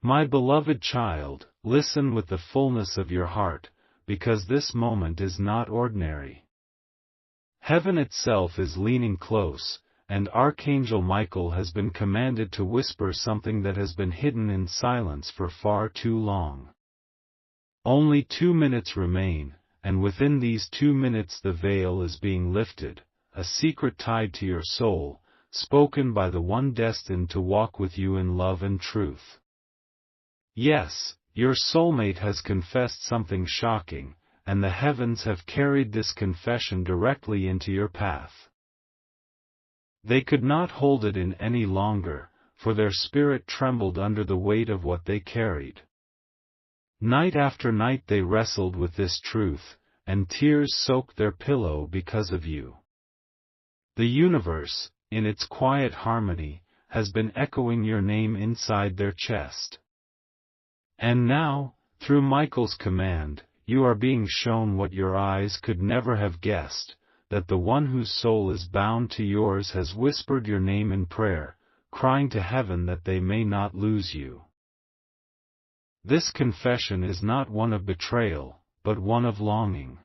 My beloved child, listen with the fullness of your heart, because this moment is not ordinary. Heaven itself is leaning close, and Archangel Michael has been commanded to whisper something that has been hidden in silence for far too long. Only 2 minutes remain, and within these 2 minutes the veil is being lifted, a secret tied to your soul, spoken by the one destined to walk with you in love and truth. Yes, your soulmate has confessed something shocking, and the heavens have carried this confession directly into your path. They could not hold it in any longer, for their spirit trembled under the weight of what they carried. Night after night they wrestled with this truth, and tears soaked their pillow because of you. The universe, in its quiet harmony, has been echoing your name inside their chest. And now, through Michael's command, you are being shown what your eyes could never have guessed, that the one whose soul is bound to yours has whispered your name in prayer, crying to heaven that they may not lose you. This confession is not one of betrayal, but one of longing.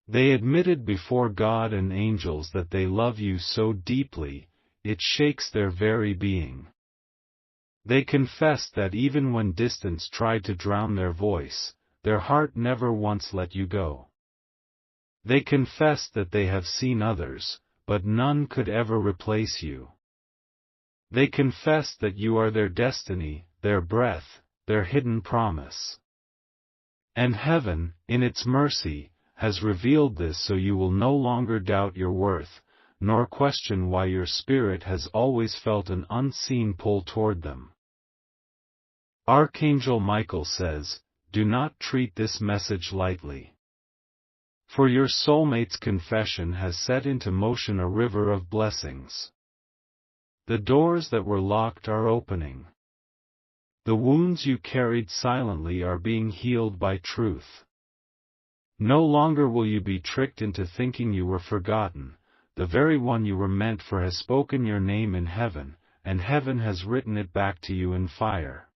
They admitted before God and angels that they love you so deeply, it shakes their very being. They confessed that even when distance tried to drown their voice, their heart never once let you go. They confessed that they have seen others, but none could ever replace you. They confessed that you are their destiny, their breath, their hidden promise. And heaven, in its mercy, has revealed this so you will no longer doubt your worth, nor question why your spirit has always felt an unseen pull toward them. Archangel Michael says, do not treat this message lightly. For your soulmate's confession has set into motion a river of blessings. The doors that were locked are opening. The wounds you carried silently are being healed by truth. No longer will you be tricked into thinking you were forgotten. The very one you were meant for has spoken your name in heaven, and heaven has written it back to you in fire.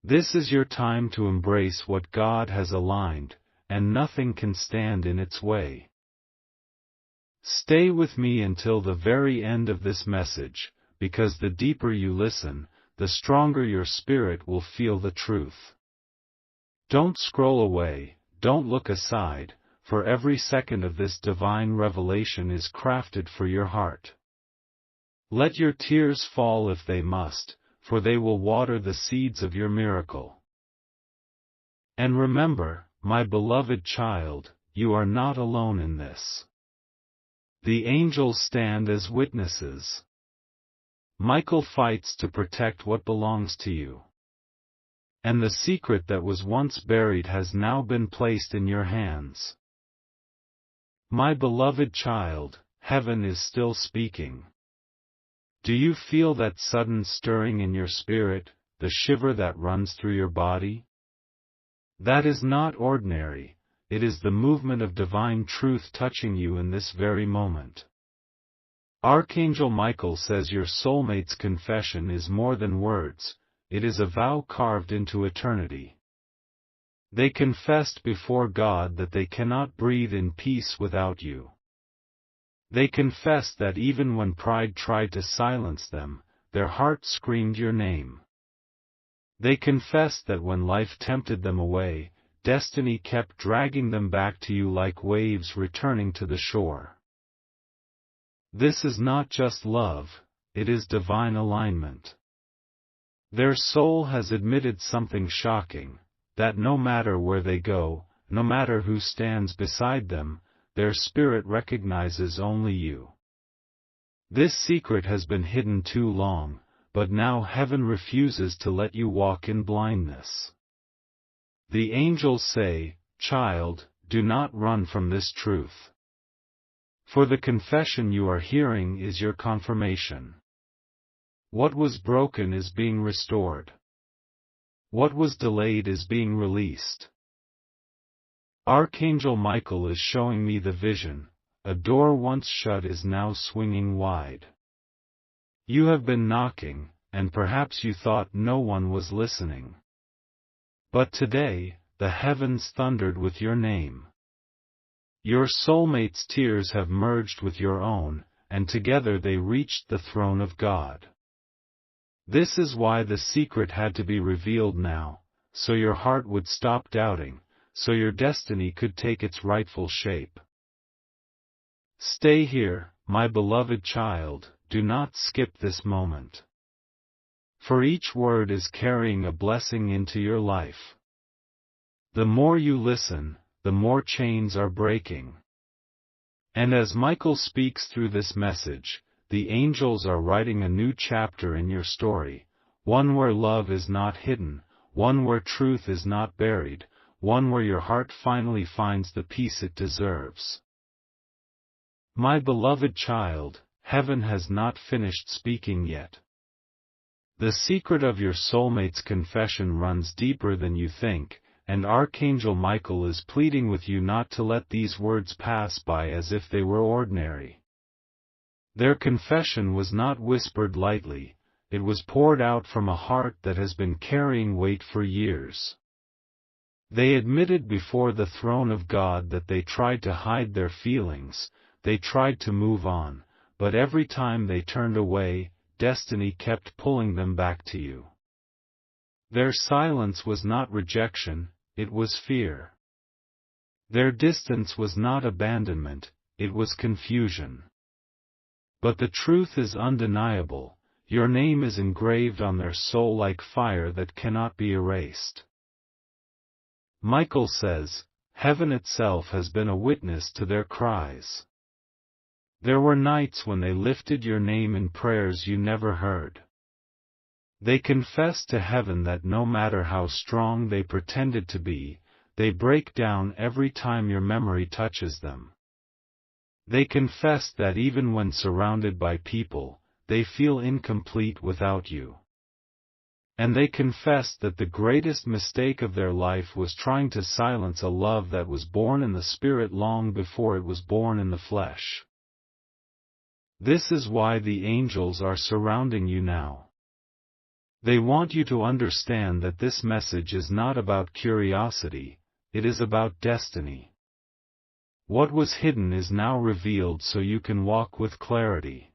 This is your time to embrace what God has aligned, and nothing can stand in its way. Stay with me until the very end of this message, because the deeper you listen, the stronger your spirit will feel the truth. Don't scroll away, don't look aside, for every second of this divine revelation is crafted for your heart. Let your tears fall if they must, for they will water the seeds of your miracle. And remember, my beloved child, you are not alone in this. The angels stand as witnesses. Michael fights to protect what belongs to you. And the secret that was once buried has now been placed in your hands. My beloved child, heaven is still speaking. Do you feel that sudden stirring in your spirit, the shiver that runs through your body? That is not ordinary, it is the movement of divine truth touching you in this very moment. Archangel Michael says your soulmate's confession is more than words, it is a vow carved into eternity. They confessed before God that they cannot breathe in peace without you. They confessed that even when pride tried to silence them, their heart screamed your name. They confessed that when life tempted them away, destiny kept dragging them back to you like waves returning to the shore. This is not just love, it is divine alignment. Their soul has admitted something shocking, that no matter where they go, no matter who stands beside them, their spirit recognizes only you. This secret has been hidden too long, but now heaven refuses to let you walk in blindness. The angels say, child, do not run from this truth. For the confession you are hearing is your confirmation. What was broken is being restored. What was delayed is being released. Archangel Michael is showing me the vision, a door once shut is now swinging wide. You have been knocking, and perhaps you thought no one was listening. But today, the heavens thundered with your name. Your soulmate's tears have merged with your own, and together they reached the throne of God. This is why the secret had to be revealed now, so your heart would stop doubting, so your destiny could take its rightful shape. Stay here, my beloved child, do not skip this moment. For each word is carrying a blessing into your life. The more you listen, the more chains are breaking. And as Michael speaks through this message, the angels are writing a new chapter in your story, one where love is not hidden, one where truth is not buried, one where your heart finally finds the peace it deserves. My beloved child, heaven has not finished speaking yet. The secret of your soulmate's confession runs deeper than you think, and Archangel Michael is pleading with you not to let these words pass by as if they were ordinary. Their confession was not whispered lightly, it was poured out from a heart that has been carrying weight for years. They admitted before the throne of God that they tried to hide their feelings, they tried to move on, but every time they turned away, destiny kept pulling them back to you. Their silence was not rejection, it was fear. Their distance was not abandonment, it was confusion. But the truth is undeniable, your name is engraved on their soul like fire that cannot be erased. Michael says, heaven itself has been a witness to their cries. There were nights when they lifted your name in prayers you never heard. They confessed to heaven that no matter how strong they pretended to be, they break down every time your memory touches them. They confessed that even when surrounded by people, they feel incomplete without you. And they confessed that the greatest mistake of their life was trying to silence a love that was born in the spirit long before it was born in the flesh. This is why the angels are surrounding you now. They want you to understand that this message is not about curiosity, it is about destiny. What was hidden is now revealed so you can walk with clarity.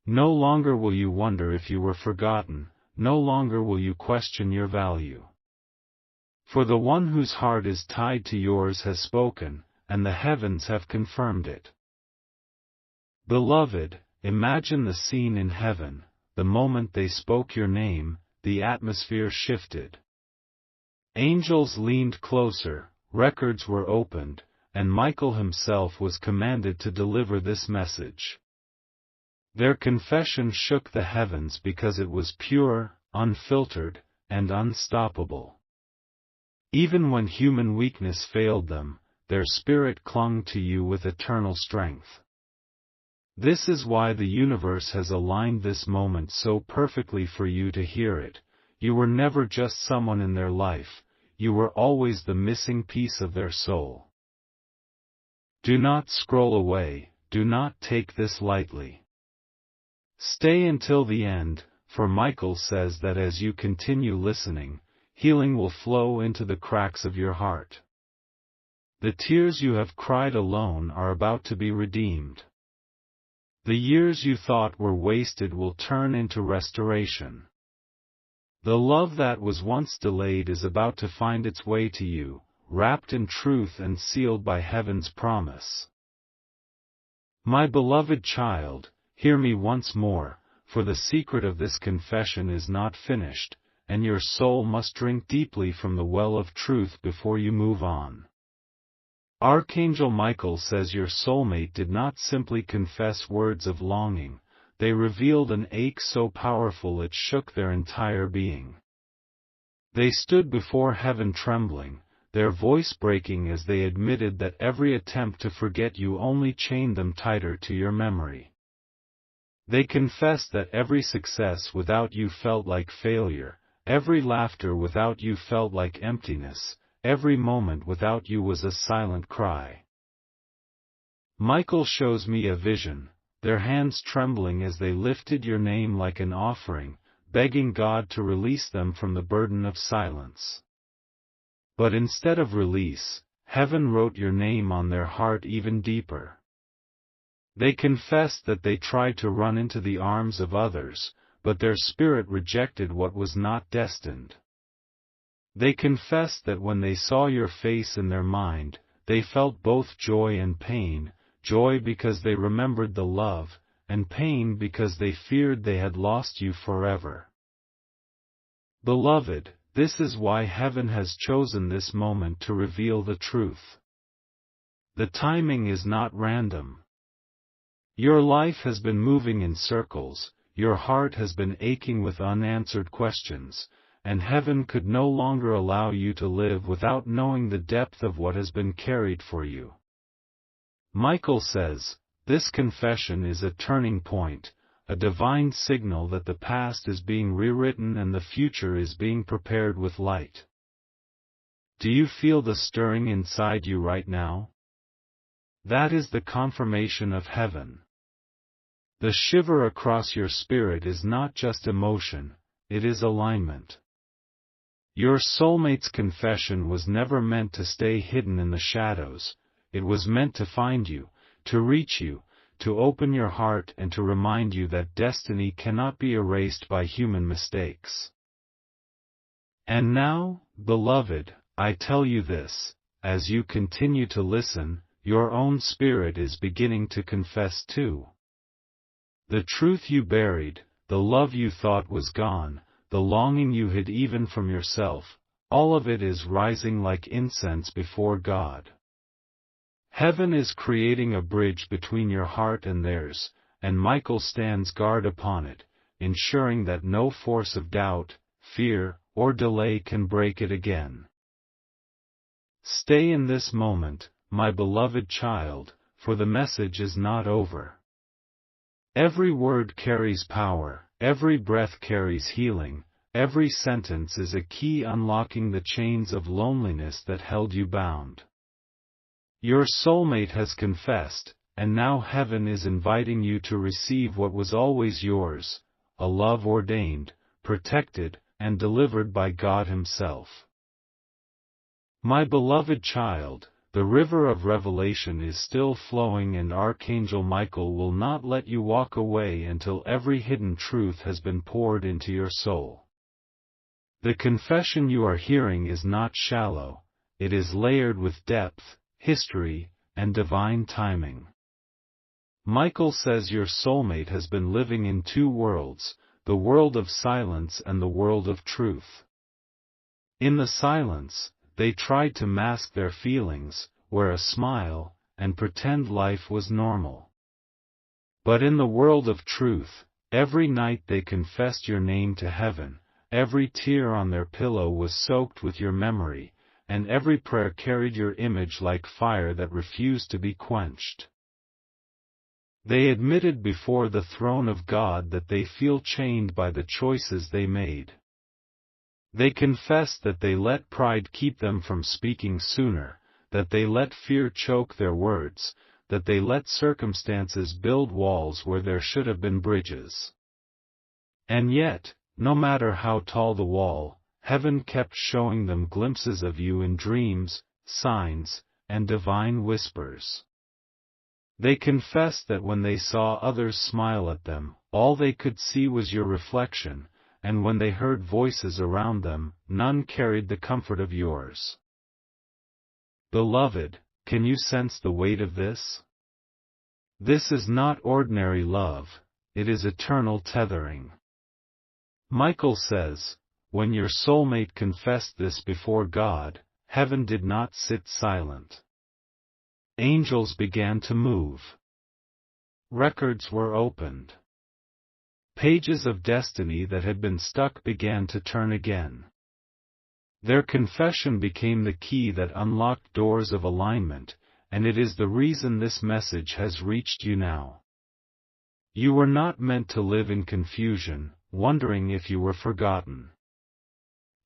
No longer will you wonder if you were forgotten, no longer will you question your value. For the one whose heart is tied to yours has spoken, and the heavens have confirmed it. Beloved, imagine the scene in heaven. The moment they spoke your name, the atmosphere shifted. Angels leaned closer, records were opened, and Michael himself was commanded to deliver this message. Their confession shook the heavens because it was pure, unfiltered, and unstoppable. Even when human weakness failed them, their spirit clung to you with eternal strength. This is why the universe has aligned this moment so perfectly for you to hear it. You were never just someone in their life, you were always the missing piece of their soul. Do not scroll away, do not take this lightly. Stay until the end, for Michael says that as you continue listening, healing will flow into the cracks of your heart. The tears you have cried alone are about to be redeemed. The years you thought were wasted will turn into restoration. The love that was once delayed is about to find its way to you, wrapped in truth and sealed by heaven's promise. My beloved child, hear me once more, for the secret of this confession is not finished, and your soul must drink deeply from the well of truth before you move on. Archangel Michael says your soulmate did not simply confess words of longing, they revealed an ache so powerful it shook their entire being. They stood before heaven trembling, their voice breaking as they admitted that every attempt to forget you only chained them tighter to your memory. They confessed that every success without you felt like failure, every laughter without you felt like emptiness, every moment without you was a silent cry. Michael shows me a vision, their hands trembling as they lifted your name like an offering, begging God to release them from the burden of silence. But instead of release, heaven wrote your name on their heart even deeper. They confessed that they tried to run into the arms of others, but their spirit rejected what was not destined. They confessed that when they saw your face in their mind, they felt both joy and pain, joy because they remembered the love, and pain because they feared they had lost you forever. Beloved, this is why heaven has chosen this moment to reveal the truth. The timing is not random. Your life has been moving in circles, your heart has been aching with unanswered questions, and heaven could no longer allow you to live without knowing the depth of what has been carried for you. Michael says, this confession is a turning point, a divine signal that the past is being rewritten and the future is being prepared with light. Do you feel the stirring inside you right now? That is the confirmation of heaven. The shiver across your spirit is not just emotion, it is alignment. Your soulmate's confession was never meant to stay hidden in the shadows, it was meant to find you, to reach you, to open your heart and to remind you that destiny cannot be erased by human mistakes. And now, beloved, I tell you this, as you continue to listen, your own spirit is beginning to confess too. The truth you buried, the love you thought was gone, the longing you hid even from yourself, all of it is rising like incense before God. Heaven is creating a bridge between your heart and theirs, and Michael stands guard upon it, ensuring that no force of doubt, fear, or delay can break it again. Stay in this moment, my beloved child, for the message is not over. Every word carries power, every breath carries healing, every sentence is a key unlocking the chains of loneliness that held you bound. Your soulmate has confessed, and now heaven is inviting you to receive what was always yours, a love ordained, protected, and delivered by God Himself. My beloved child, the river of revelation is still flowing and Archangel Michael will not let you walk away until every hidden truth has been poured into your soul. The confession you are hearing is not shallow, it is layered with depth, history, and divine timing. Michael says your soulmate has been living in two worlds, the world of silence and the world of truth. In the silence, they tried to mask their feelings, wear a smile, and pretend life was normal. But in the world of truth, every night they confessed your name to heaven, every tear on their pillow was soaked with your memory, and every prayer carried your image like fire that refused to be quenched. They admitted before the throne of God that they feel chained by the choices they made. They confessed that they let pride keep them from speaking sooner, that they let fear choke their words, that they let circumstances build walls where there should have been bridges. And yet, no matter how tall the wall, heaven kept showing them glimpses of you in dreams, signs, and divine whispers. They confessed that when they saw others smile at them, all they could see was your reflection, and when they heard voices around them, none carried the comfort of yours. Beloved, can you sense the weight of this? This is not ordinary love, it is eternal tethering. Michael says, when your soulmate confessed this before God, heaven did not sit silent. Angels began to move. Records were opened. Pages of destiny that had been stuck began to turn again. Their confession became the key that unlocked doors of alignment, and it is the reason this message has reached you now. You were not meant to live in confusion, wondering if you were forgotten.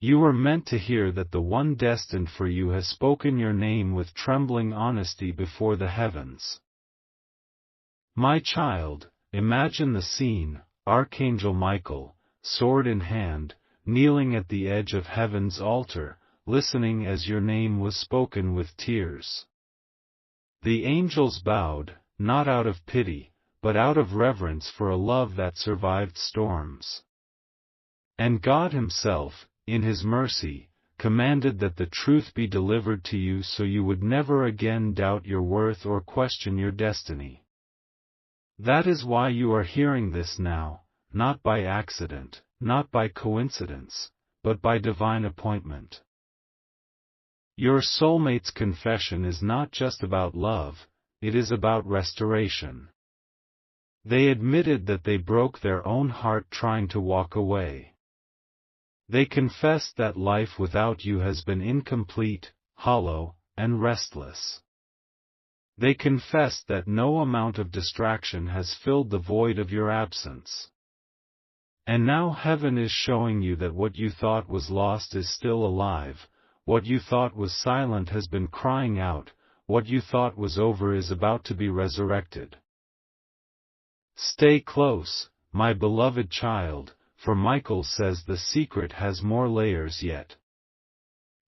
You were meant to hear that the one destined for you has spoken your name with trembling honesty before the heavens. My child, imagine the scene: Archangel Michael, sword in hand, kneeling at the edge of heaven's altar, listening as your name was spoken with tears. The angels bowed, not out of pity, but out of reverence for a love that survived storms. And God Himself, in His mercy, commanded that the truth be delivered to you so you would never again doubt your worth or question your destiny. That is why you are hearing this now, not by accident, not by coincidence, but by divine appointment. Your soulmate's confession is not just about love, it is about restoration. They admitted that they broke their own heart trying to walk away. They confessed that life without you has been incomplete, hollow, and restless. They confessed that no amount of distraction has filled the void of your absence. And now heaven is showing you that what you thought was lost is still alive, what you thought was silent has been crying out, what you thought was over is about to be resurrected. Stay close, my beloved child, for Michael says the secret has more layers yet.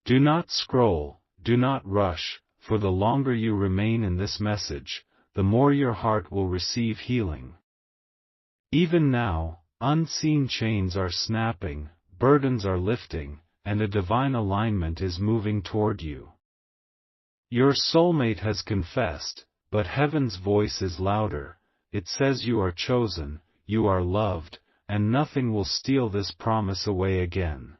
Do not scroll, do not rush, for the longer you remain in this message, the more your heart will receive healing. Even now, unseen chains are snapping, burdens are lifting, and a divine alignment is moving toward you. Your soulmate has confessed, but heaven's voice is louder. It says you are chosen, you are loved, and nothing will steal this promise away again.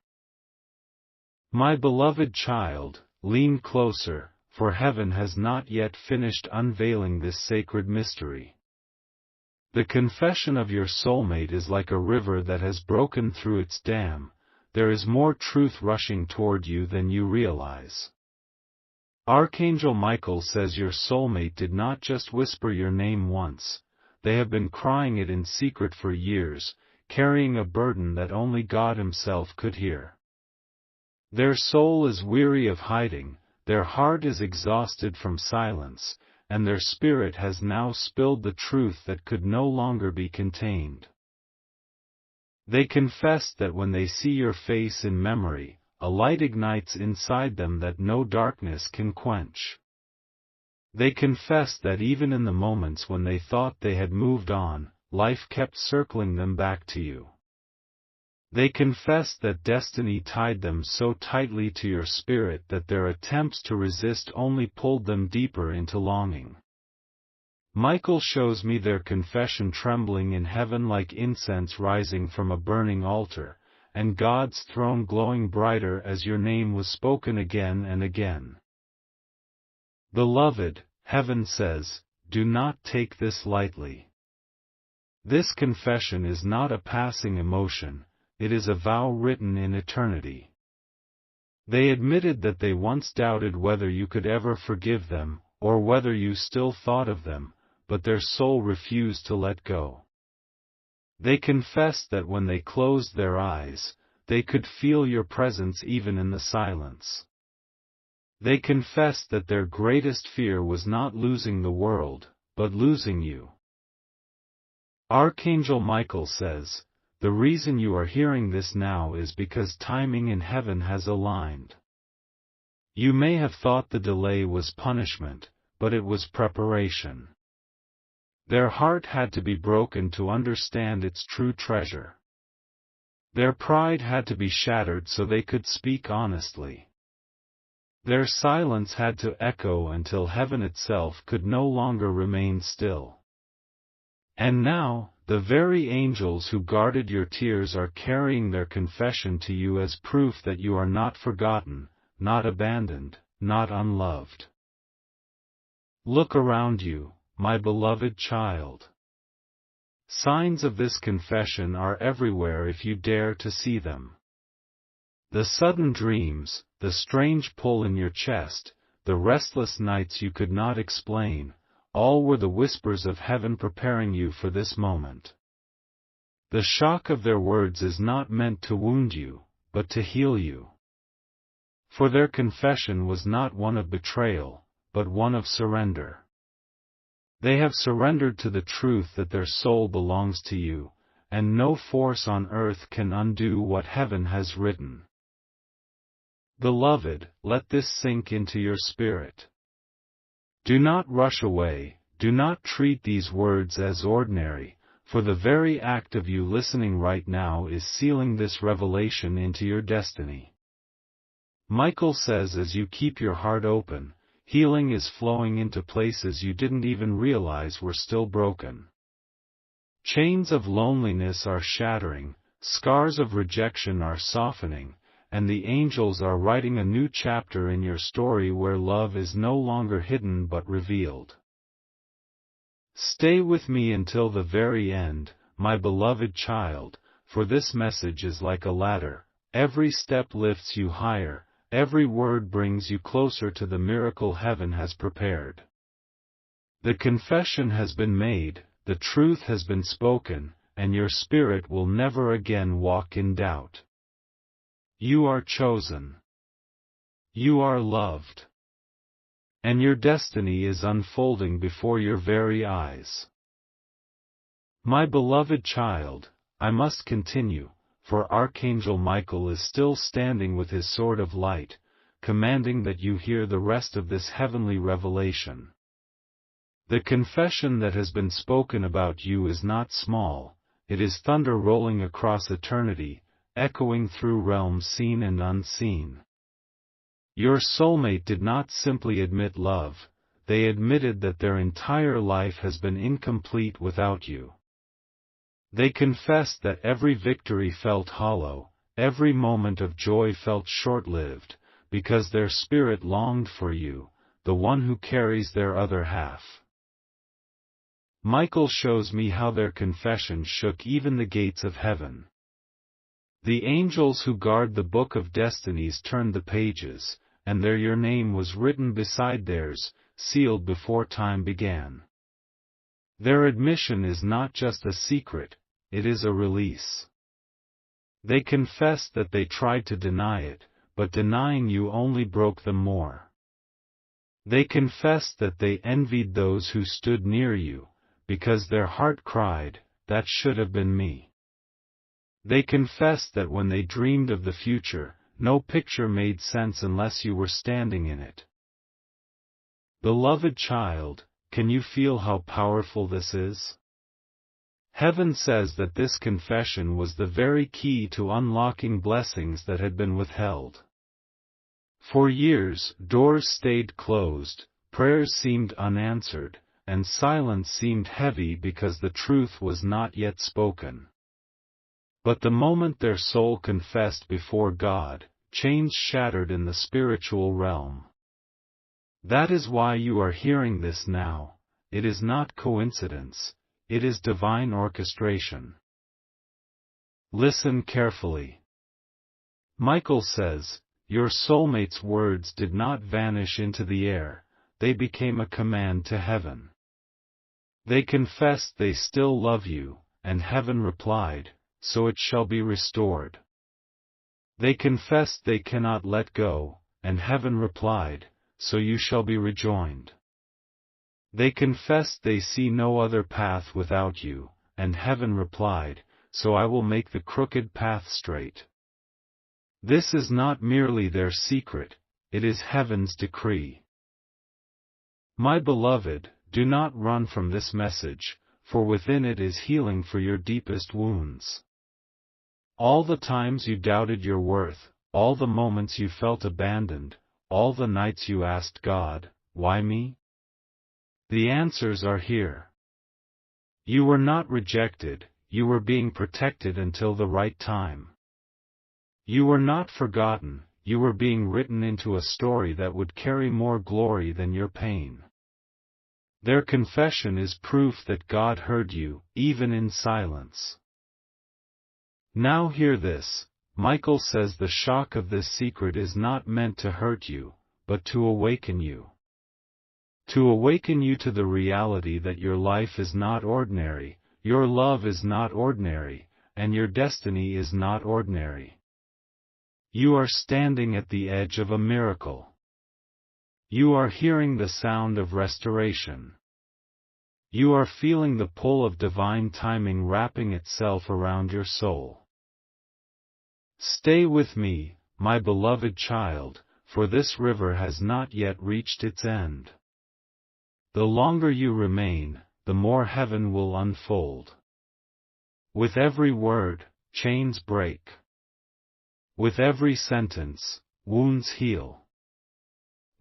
My beloved child, lean closer, for heaven has not yet finished unveiling this sacred mystery. The confession of your soulmate is like a river that has broken through its dam. There is more truth rushing toward you than you realize. Archangel Michael says your soulmate did not just whisper your name once. They have been crying it in secret for years, carrying a burden that only God Himself could hear. Their soul is weary of hiding, their heart is exhausted from silence, and their spirit has now spilled the truth that could no longer be contained. They confess that when they see your face in memory, a light ignites inside them that no darkness can quench. They confess that even in the moments when they thought they had moved on, life kept circling them back to you. They confess that destiny tied them so tightly to your spirit that their attempts to resist only pulled them deeper into longing. Michael shows me their confession trembling in heaven like incense rising from a burning altar, and God's throne glowing brighter as your name was spoken again and again. Beloved, heaven says, do not take this lightly. This confession is not a passing emotion, it is a vow written in eternity. They admitted that they once doubted whether you could ever forgive them, or whether you still thought of them, but their soul refused to let go. They confessed that when they closed their eyes, they could feel your presence even in the silence. They confessed that their greatest fear was not losing the world, but losing you. Archangel Michael says, the reason you are hearing this now is because timing in heaven has aligned. You may have thought the delay was punishment, but it was preparation. Their heart had to be broken to understand its true treasure. Their pride had to be shattered so they could speak honestly. Their silence had to echo until heaven itself could no longer remain still. And now, the very angels who guarded your tears are carrying their confession to you as proof that you are not forgotten, not abandoned, not unloved. Look around you, my beloved child. Signs of this confession are everywhere if you dare to see them. The sudden dreams, the strange pull in your chest, the restless nights you could not explain, all were the whispers of heaven preparing you for this moment. The shock of their words is not meant to wound you, but to heal you. For their confession was not one of betrayal, but one of surrender. They have surrendered to the truth that their soul belongs to you, and no force on earth can undo what heaven has written. Beloved, let this sink into your spirit. Do not rush away, do not treat these words as ordinary, for the very act of you listening right now is sealing this revelation into your destiny. Michael says as you keep your heart open, healing is flowing into places you didn't even realize were still broken. Chains of loneliness are shattering, scars of rejection are softening, and the angels are writing a new chapter in your story where love is no longer hidden but revealed. Stay with me until the very end, my beloved child, for this message is like a ladder. Every step lifts you higher, every word brings you closer to the miracle heaven has prepared. The confession has been made, the truth has been spoken, and your spirit will never again walk in doubt. You are chosen. You are loved. And your destiny is unfolding before your very eyes. My beloved child, I must continue, for Archangel Michael is still standing with his sword of light, commanding that you hear the rest of this heavenly revelation. The confession that has been spoken about you is not small, it is thunder rolling across eternity, echoing through realms seen and unseen. Your soulmate did not simply admit love, they admitted that their entire life has been incomplete without you. They confessed that every victory felt hollow, every moment of joy felt short-lived, because their spirit longed for you, the one who carries their other half. Michael shows me how their confession shook even the gates of heaven. The angels who guard the book of destinies turned the pages, and there your name was written beside theirs, sealed before time began. Their admission is not just a secret, it is a release. They confessed that they tried to deny it, but denying you only broke them more. They confessed that they envied those who stood near you, because their heart cried, "That should have been me." They confessed that when they dreamed of the future, no picture made sense unless you were standing in it. Beloved child, can you feel how powerful this is? Heaven says that this confession was the very key to unlocking blessings that had been withheld. For years, doors stayed closed, prayers seemed unanswered, and silence seemed heavy because the truth was not yet spoken. But the moment their soul confessed before God, chains shattered in the spiritual realm. That is why you are hearing this now. It is not coincidence, it is divine orchestration. Listen carefully. Michael says, your soulmate's words did not vanish into the air, they became a command to heaven. They confessed they still love you, and heaven replied, so it shall be restored. They confessed they cannot let go, and heaven replied, so you shall be rejoined. They confessed they see no other path without you, and heaven replied, so I will make the crooked path straight. This is not merely their secret, it is heaven's decree. My beloved, do not run from this message, for within it is healing for your deepest wounds. All the times you doubted your worth, all the moments you felt abandoned, all the nights you asked God, why me? The answers are here. You were not rejected, you were being protected until the right time. You were not forgotten, you were being written into a story that would carry more glory than your pain. Their confession is proof that God heard you, even in silence. Now hear this, Michael says the shock of this secret is not meant to hurt you, but to awaken you. To awaken you to the reality that your life is not ordinary, your love is not ordinary, and your destiny is not ordinary. You are standing at the edge of a miracle. You are hearing the sound of restoration. You are feeling the pull of divine timing wrapping itself around your soul. Stay with me, my beloved child, for this river has not yet reached its end. The longer you remain, the more heaven will unfold. With every word, chains break. With every sentence, wounds heal.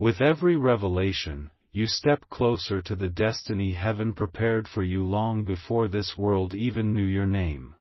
With every revelation, you step closer to the destiny heaven prepared for you long before this world even knew your name.